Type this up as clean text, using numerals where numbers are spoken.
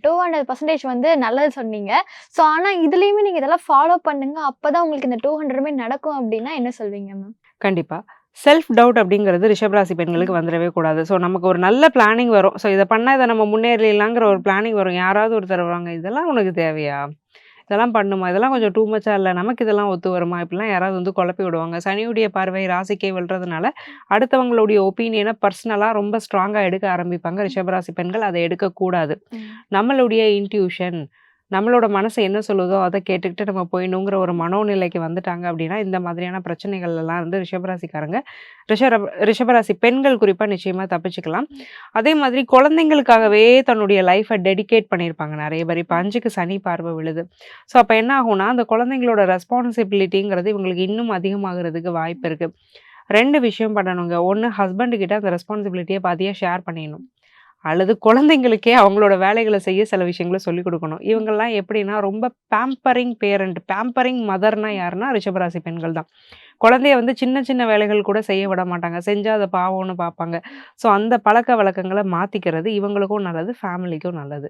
200% வந்து நல்லது சொன்னீங்க. ஸோ ஆனா இதுலயுமே நீங்க இதெல்லாம் ஃபாலோ பண்ணுங்க. அப்பதான் உங்களுக்கு இந்த 200மே நடக்கும் அப்டின்னா என்ன சொல்வீங்க மேம்? கண்டிப்பா. செல்ஃப் டவுட் அப்படிங்கிறது ரிஷபராசி பெண்களுக்கு வந்துரவே கூடாது. ஸோ நமக்கு ஒரு நல்ல பிளானிங் வரும். ஸோ இத பண்ணா இத நம்ம முன்னேறிடலாங்கிற ஒரு பிளானிங் வரும். யாராவது ஒருத்தர் வருவாங்க, "இதெல்லாம் உனக்கு தேவையா? இதெல்லாம் பண்ணுமா? இதெல்லாம் கொஞ்சம் டூ மச்சா இல்ல? நமக்கு இதெல்லாம் ஒத்து வருமா?" இப்படிலாம் யாராவது வந்து குழப்பி விடுவாங்க. சனியுடைய பார்வை ராசிக்கே விழுறதுனால, அடுத்தவங்களுடைய ஒப்பீனியன பர்சனலா ரொம்ப ஸ்ட்ராங்கா எடுக்க ஆரம்பிப்பாங்க ரிஷபராசி பெண்கள். அத எடுக்கக்கூடாது. ம். நம்மளுடைய இன்ட்யூஷன், நம்மளோட மனசு என்ன சொல்லுதோ, அத கேட்டுக்கிட்டு நம்ம போயிடணுங்கிற ஒரு மனோநிலைக்கு வந்துட்டாங்க அப்படின்னா, இந்த மாதிரியான பிரச்சனைகள் எல்லாம் இருந்து ரிஷபராசிக்காரங்க ரிஷபராசி பெண்கள் குறிப்பா நிச்சயமா தப்பிச்சுக்கலாம். அதே மாதிரி குழந்தைங்களுக்காகவே தன்னுடைய லைஃப டெடிகேட் பண்ணியிருப்பாங்க நெறைய பேர். இப்ப 5க்கு சனி பார்வை விழுது. ஸோ அப்ப என்ன ஆகும்னா, அந்த குழந்தைங்களோட ரெஸ்பான்சிபிலிட்டிங்கிறது இவங்களுக்கு இன்னும் அதிகமாகறதுக்கு வாய்ப்பு இருக்கு. 2 விஷயம் பண்ணணுங்க. ஒண்ணு ஹஸ்பண்ட் கிட்ட அந்த ரெஸ்பான்சிபிலிட்டிய பாதியா ஷேர் பண்ணிடணும். அல்லது குழந்தைங்களுக்கே அவங்களோட வேலைகள செய்ய சில விஷயங்கள சொல்லிக் குடுக்கணும். இவங்கலாம் எப்படின்னா, ரொம்ப பேம்பரிங் பேரண்ட், பேம்பரிங் மதர்னா யாருன்னா ரிஷபராசி பெண்கள் தான். குழந்தைய வந்து சின்ன சின்ன வேலைகள் கூட செய்ய விட மாட்டாங்க. செஞ்சா அத பாவம்னு பார்ப்பாங்க. ஸோ அந்த பழக்கவழக்கங்கள மாத்திக்கிறது இவங்களுக்கும் நல்லது, ஃபேமிலிக்கும் நல்லது.